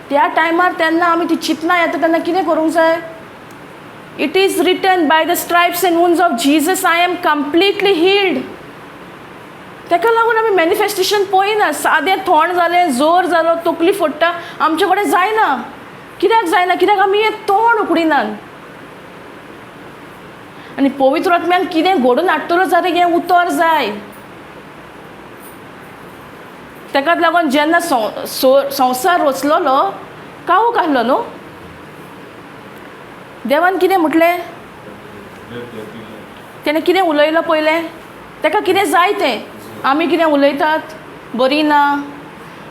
Speaker 1: त्या टायमार तेन्ना आमी ती चिंतना येता तेन्ना कितें करूंक जाय? It is written, by the stripes and wounds of Jesus I am completely healed. तेका लागून आमी मॅनिफेस्टेशन पळयना. सादें थोंड जालें, जोर जालो, तकली फोडटा, आमचे कडेन जायना. कित्याक जायना? कित्याक आमी हें तोंड उगडिनात. आनी पवित्र आत्म्यान कितें घडोवन हाडटलो जाल्यार हें उतर जाय. ताकाच लागून जेन्ना संवसार रचलोलो काळोख आहलो न्हू. देवान कितें म्हटलें, तेणें कितें उलयलो पयलें, ताका कितें जाय तें. आमी कितें उलयतात, बरी ना,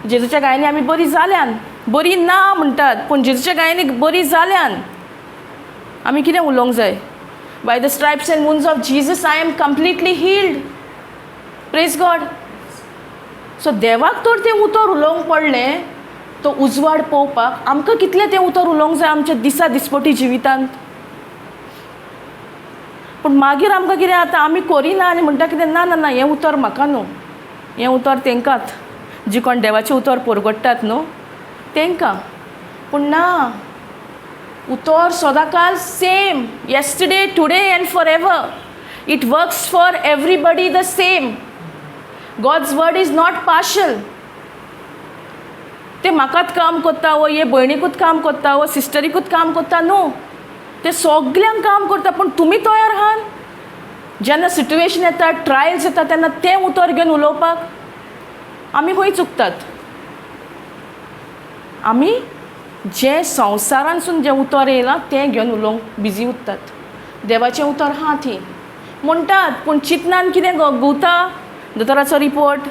Speaker 1: जेजूच्या गायनी आमी बरी जाल्यान, बरी ना म्हणटात पूण जेजूच्या गायनी बरी जाल्यान. आमी कितें उलोवंक जाय, by the stripes and wounds of Jesus I am completely healed. Praise God. So देवाक तर तें उतर उलोवंक पडलें, तो उजवाड पळोवपाक आमकां कितलें तें उतर उलोवंक जाय आमच्या दिसा दिसपटी जिवितांत. पूण मागीर आमकां कितें जाता, आमी करिना आनी म्हणटा कितें, ना ना ना हें उतर म्हाका न्हू, हें उतर तेंकांच, जी कोण देवाचें उतर परगडटात न्हू तेंकां. पूण ना, उतर सदांकाळ same, yesterday today and for ever. It works for everybody the same. God's word is not partial. ते म्हाकाच काम करता वो हे भयणीकूच काम करता वो सिस्टरीकूच काम करता न्हू, ते सगल्यांक काम करता. पूण तुमी तयार आहात जेन्ना सिट्युएशन येता, ट्रायल्स येता, तेन्ना तें उतर घेवन उलोवपाक. आमी खंय चुकतात. आमी जें संवसारांसून जें उतर येयलां तें घेवन उलोवंक बिजी उरतात. देवाचें उतर हा थी म्हणटात, पूण चिंतनान कितें घुंवता, दोतोराचो रिपोर्ट,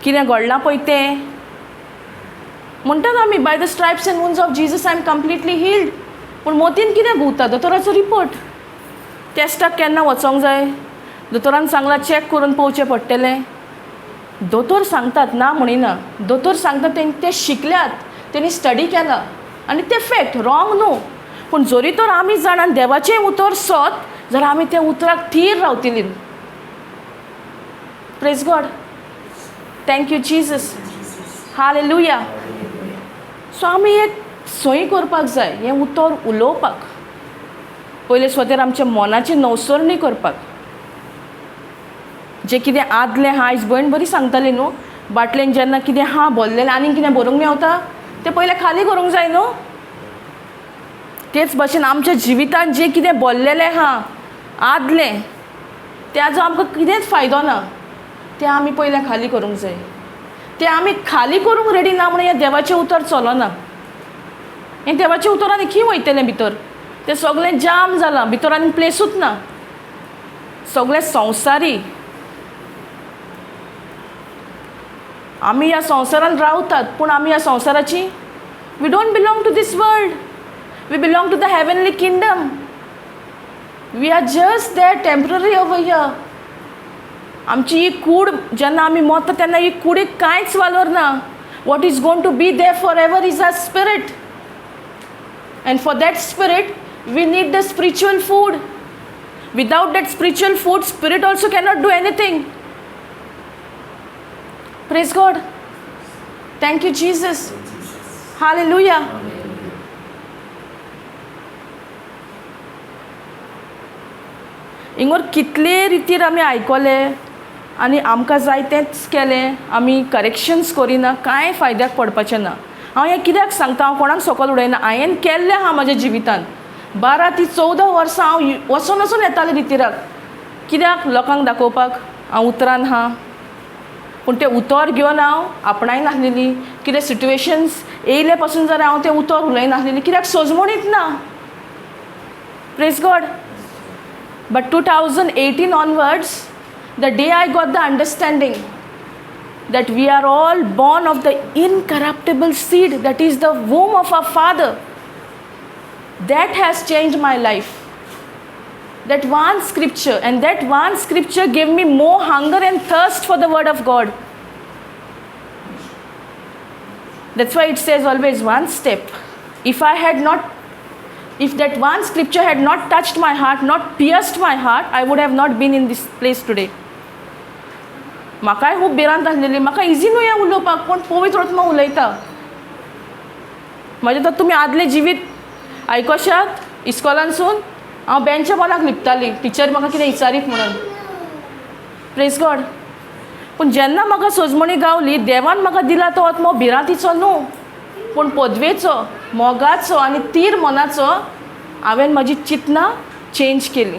Speaker 1: कितें घडलां पळय तें म्हणटात आमी, by the stripes and wounds of Jesus I am completely healed. पूण मोतीन कितें घुंवता, दोतोराचो रिपोर्ट. टेस्टाक केन्ना वचोंक जाय, दोतोरान सांगलां चॅक करून पळोवचें पडटलें. दोतोर सांगतात ना म्हणिना, दोतोर सांगतात ते शिकल्यात, तेणी स्टडी केला आनी ते फॅक्ट, रॉंग न्हू. पूण जरी तर आमी जाणान देवाचें उतर सोत जाल्यार आमी त्या उतराक थीर रावतलीं. Praise God. Thank you Jesus. Hallelujah. So आमी एक सय करपाक जाय, हें उतर उलोवपाक. पयले स्वतेर आमच्या मनाची नवसरणी करपाक. जें कितें आदलें हा, आयज भयण बरी सांगताली न्हू, बाटलेन जेन्ना कितें हा भरलेलें आनीक कितें भरूंक मेवता तें पयलें खाली करूंक जाय न्हू. तेच भाशेन आमच्या जिवितांत जें कितें भरलेलें हा आदलें, त्याचो आमकां कितेंच फायदो ना. तें आमी पयलें खाली करूंक जाय. तें आमी खाली करूंक रेडी ना म्हणून हें देवाचें उतर चलना. हें देवाचें उतर आनी खंय वयतलें भितर, तें सगळें जाम जालां, भितर आनी प्लेसूच ना. सगळें संवसारी. आमी ह्या संवसारान रावतात, पूण आमी ह्या संवसाराची, we don't belong to this world, we belong to the heavenly kingdom. We are just there temporary over here. आमची ही कूड जेन्ना आमी मरता तेन्ना ही कुडीक कांयच वालोर ना. What is going to be there for ever is our spirit. And for that spirit, we need the spiritual food. Without that spiritual food, spirit also cannot do anything. Praise God. Thank you, Jesus. Hallelujah. इंगोर कितले रितीर आमी आयकले आनी आमकां जाय तेंच केलें, आमी corrections करिना, कांय फायद्याक पडपाचें ना. हांव हें कित्याक सांगता, हांव कोणाक सकयल उडयना. हांवें केल्लें आहा म्हाज्या जिवितांत. 12 ते 14 वर्सां हांव वचून वचून येतालें रितीराक. कित्याक? लोकांक दाखोवपाक हांव उतरान हा. पूण तें उतर घेवन हांव आपणाय नासलेली. कितें सिट्युएशन्स येयले पासून जाल्यार हांव तें उतर उलयनासलेली. कित्याक? सोजमणीच ना. Praise God. But 2018 onwards, the day I got the understanding that we are all born of the incorruptible seed, that is the womb of our Father, that has changed my life. That one scripture, and that one scripture gave me more hunger and thirst for the word of God. That's why it says always one step. If that one scripture had not touched my heart, not pierced my heart, I would have not been in this place today. म्हाकाय खूब भिरांत आसलेली. म्हाका easy न्हू हें उलोवपाक, पूण पवित्र आत्मा उलयता. म्हाजें तर तुमी आदलें जिवीत आयकोशात. इस्कॉलानसून हांव बेंचा पोंदाक लिपताली, टिचर म्हाका कितें विचारीत म्हणून. Praise God. पूण जेन्ना म्हाका सोजमणी गावली, देवान म्हाका दिला तो आत्मो भिरांतीचो न्हू, पूण पदवेचो, मोगाचो आनी तीर मनाचो. हांवें म्हाजी चिंतना चेंज केली.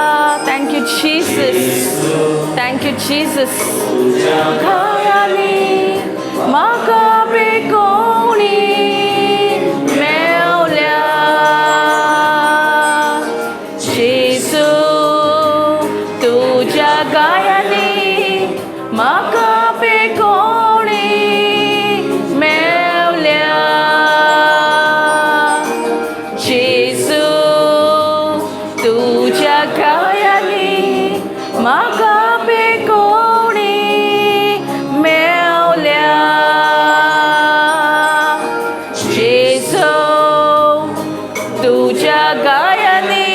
Speaker 1: Thank you, Jesus. 가야니 마가베 고니 메올랴 예수 तुझ्या गायानी मागाबे कोणी मेवल्या येसू तुझ्या गायानी मागाबे कोणी मेवल्या येसू तुझ्या गायानी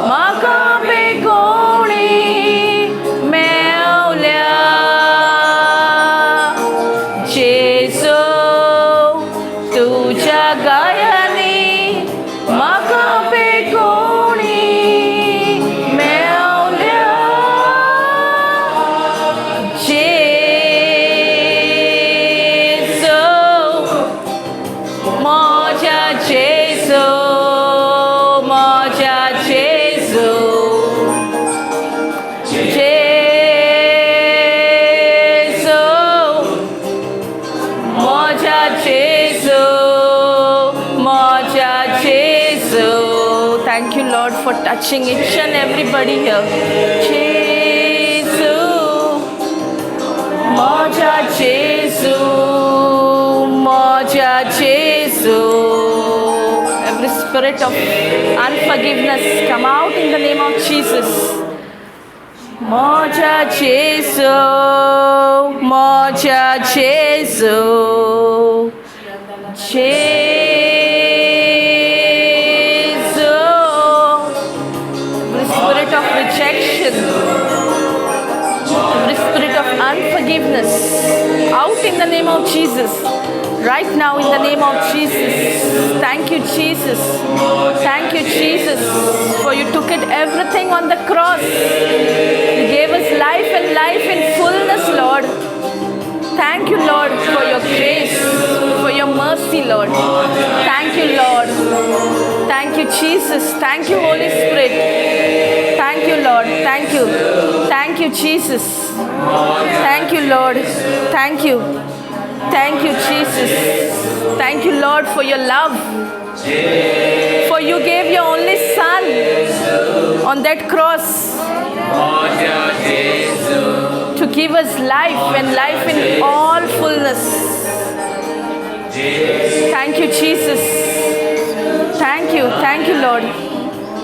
Speaker 1: मागाबे कोणी येसू तुझ्या गायानी मागाबे कोणी मेवल्या येसू माझ्या येसू माझ्या Yesu Thank you, Lord, for touching each and everybody here. Jcilm, Moja Jcilm, Moja Jcilm. Every spirit of unforgiveness, come out in the name of Jesus. Moja Jcilm, Moja Jcilm, of rejection, every spirit of unforgiveness, out in the name of Jesus. Right now, in the name of Jesus. Thank you, Jesus. Thank you, Jesus, for you took it everything on the cross. You gave us life and life in fullness, Lord. Thank you, Lord, for your grace, for your mercy, Lord. Thank you, Lord. Thank you, Jesus. Thank you, Holy Spirit. Thank you, Lord. Thank you. Thank you, Jesus. Thank you, Lord. Thank you. Thank you, Jesus. Thank you, Lord, for your love. For you gave your only Son on that cross to give us life and life in all fullness. Thank you, Jesus. Thank you. Thank you, Lord.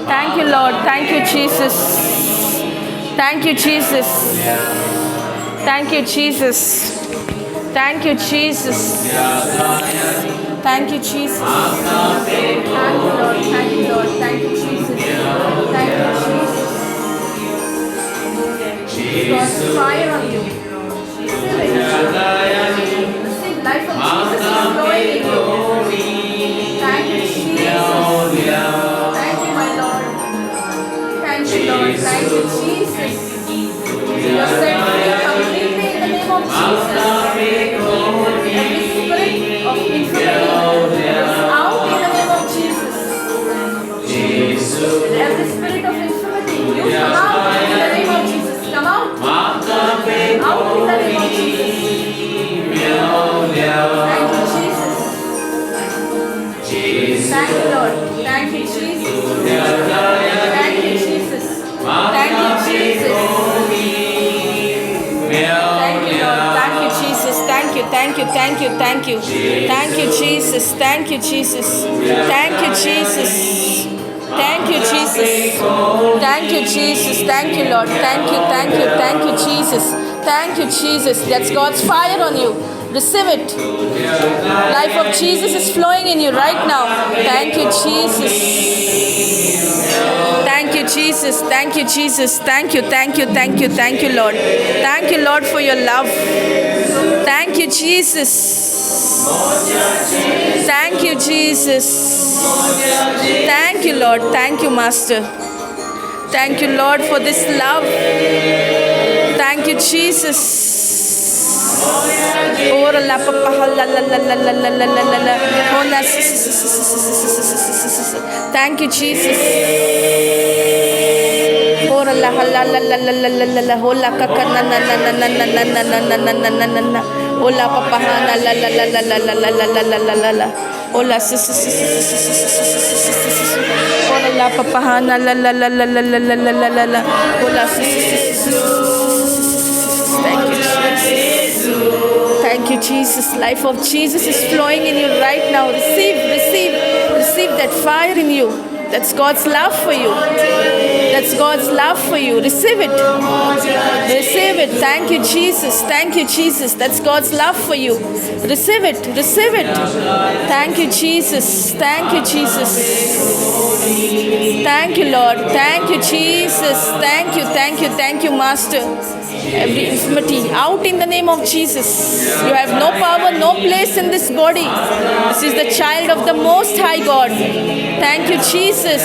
Speaker 1: Thank you, Lord. Thank you, Jesus. Thank you, Jesus. Thank you, Jesus. Thank you, Jesus. Thank you, Jesus. Thank you, Lord. Thank you, Lord. Thank you, Jesus. Thank you, Jesus. God's fire on you. Receive life of Jesus is flowing in you. Thank you, Jesus. Thank you, my Lord. Thank you, Lord. Thank you, Jesus. You are set free completely in the name of Jesus. Every spirit of infirmity is out in the name of Jesus. Every spirit of infirmity, you come out in the name of Jesus. Come out. Out in the name of Jesus. Thank you, Jesus. Thank you, Lord. Thank you, Jesus. Thank you, Jesus. Thank you, Jesus. Thank you, Lord. Thank you, Jesus. Thank you, thank you, thank you, thank you. Thank you, Jesus. Thank you, Jesus. Thank you, Jesus. Thank you, Jesus. Thank you, Jesus. Thank you, Lord. Thank you, thank you, thank you, Jesus. Thank you, Jesus. That's God's fire on you. Receive it. Life of Jesus is flowing in you right now. Thank you, Jesus. Thank you, Jesus. Thank you, Jesus. Thank you, thank you, thank you, thank you, Lord. Thank you, Lord, for your love. Thank you, Jesus. Thank you, Jesus. Thank you, Lord. Thank you, Master. Thank you, Lord, for this love. Thank you, Jesus. Thank you, Jesus. Thank you, Jesus. Thank la la la la la la la la hola kakana na na na na na na na na na na na na na na hola papahana la la la la la la la la la la la la la hola hola la papahana la la la la la la la la la la la hola thank you Jesus. Life of Jesus is flowing in you right now. Receive that fire in you. That's God's love for you. That's God's love for you. Receive it. Receive it. Thank you, Jesus. Thank you, Jesus. That's God's love for you. Receive it. Receive it. Thank you, Jesus. Thank you, Jesus. Thank you, Lord. Thank you, Jesus. Thank you, thank you, thank you, Master. Every infirmity out in the name of Jesus. You have no power, no place in this body. This is the child of the Most High God. Thank you, Jesus,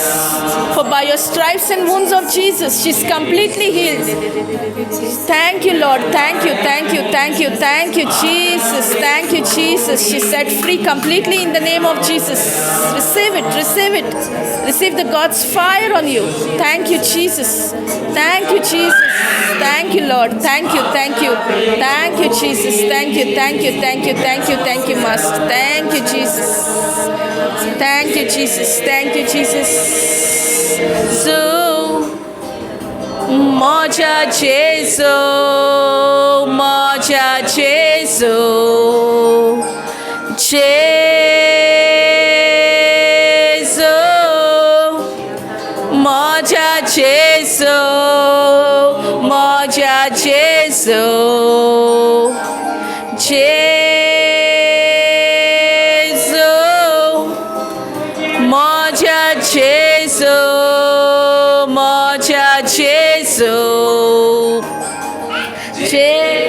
Speaker 1: for by your stripes and wounds of Jesus, she's completely healed. Thank you, Lord. Thank you, thank you, thank you, thank you, Jesus. Thank you, Jesus. She's set free completely in the name of Jesus. Receive it, receive it. Receive the God's fire on you. Thank you, Jesus. Thank you, Jesus. Thank you, Lord. Thank you, thank you. Thank you, Jesus. Thank you, thank you, thank you, thank you, thank you, Master. Thank you, Jesus. Thank you, Jesus. Thank you, Jesus. So, moja Jesu, moja Jesu, Jesu, moja Jesu, moja Jesu, Jesu, moja Jesu, moja Jesu, Jesu,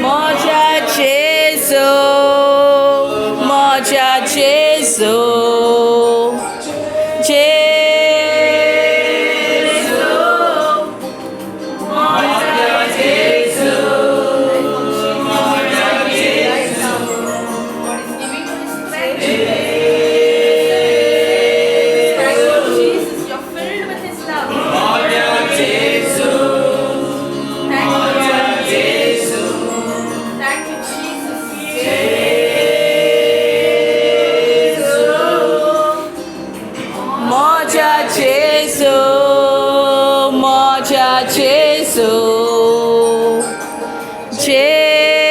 Speaker 1: moja Jesu, moja Jesu, Jesu, moja Jesu, moja Jesu.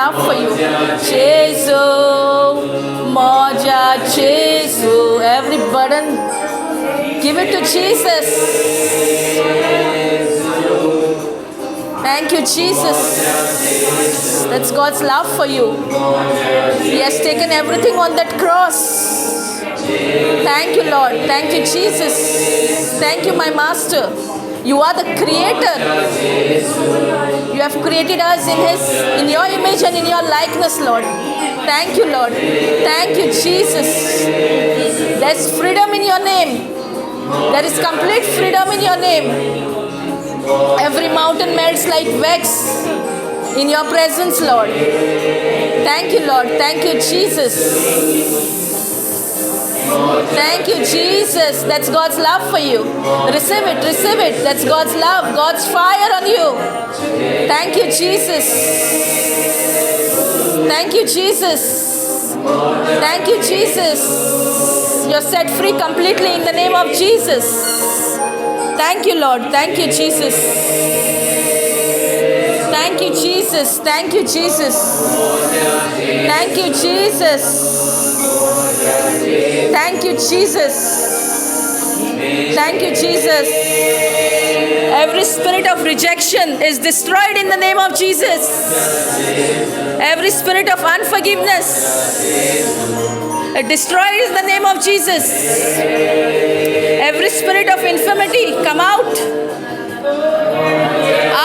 Speaker 1: love for you. Jesu, Moja, Jesu. Every burden, give it to Jesus. Thank you, Jesus. That's God's love for you. He has taken everything on that cross. Thank you, Lord. Thank you, Jesus. Thank you, my Master. You are the Creator. You have created us in your image and in your likeness, Lord. Thank you, Lord. Thank you, Jesus. There's freedom in your name. There is complete freedom in your name. Every mountain melts like wax in your presence, Lord. Thank you, Lord. Thank you, Jesus. Thank you, Jesus. That's God's love for you. Receive it, receive it. That's God's love, God's fire on you. Thank you, Jesus. Thank you, Jesus. Thank you, Jesus. You're set free completely in the name of Jesus. Thank you, Lord. Thank you, Jesus. Thank you, Jesus. Thank you, Jesus. Thank you, Jesus. Thank you, Jesus. Thank you, Jesus. Every spirit of rejection is destroyed in the name of Jesus. Every spirit of unforgiveness, it destroys in the name of Jesus. Every spirit of infirmity, come out.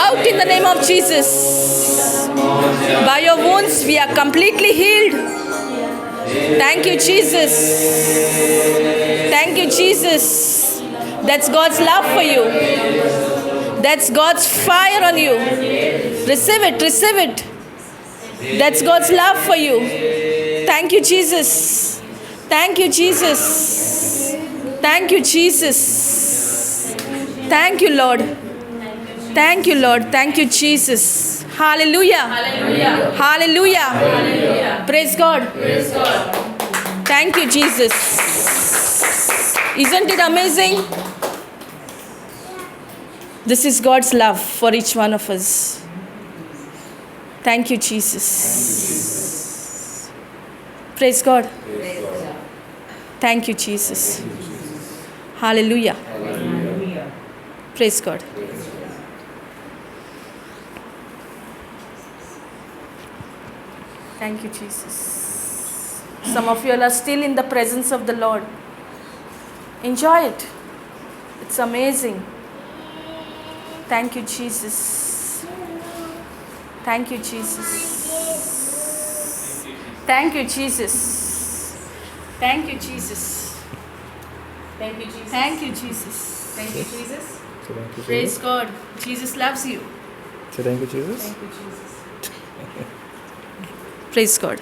Speaker 1: Out in the name of Jesus. By your wounds, we are completely healed. Thank you, Jesus. Thank you, Jesus. That's God's love for you. That's God's fire on you. Receive it, receive it. That's God's love for you. Thank you, Jesus. Thank you, Jesus. Thank you, Jesus. Thank you, Lord. Thank you, Lord. Thank you, Jesus. Hallelujah. Hallelujah. Hallelujah. Hallelujah. Praise God. Praise God. Thank you, Jesus. Isn't it amazing? This is God's love for each one of us. Thank you, Jesus. Praise God. Thank you, Jesus. Hallelujah. Praise God. Thank you, Jesus. Some of you are still in the presence of the Lord. Enjoy it. It's amazing. Thank you, Jesus. Thank you, Jesus. Thank you, Jesus. Thank you, Jesus.
Speaker 2: Thank you, Jesus.
Speaker 1: Thank you, Jesus.
Speaker 2: Thank you, Jesus.
Speaker 1: Praise God. Jesus loves you.
Speaker 3: Say thank you, Jesus.
Speaker 2: Thank you, Jesus.
Speaker 1: Praise God.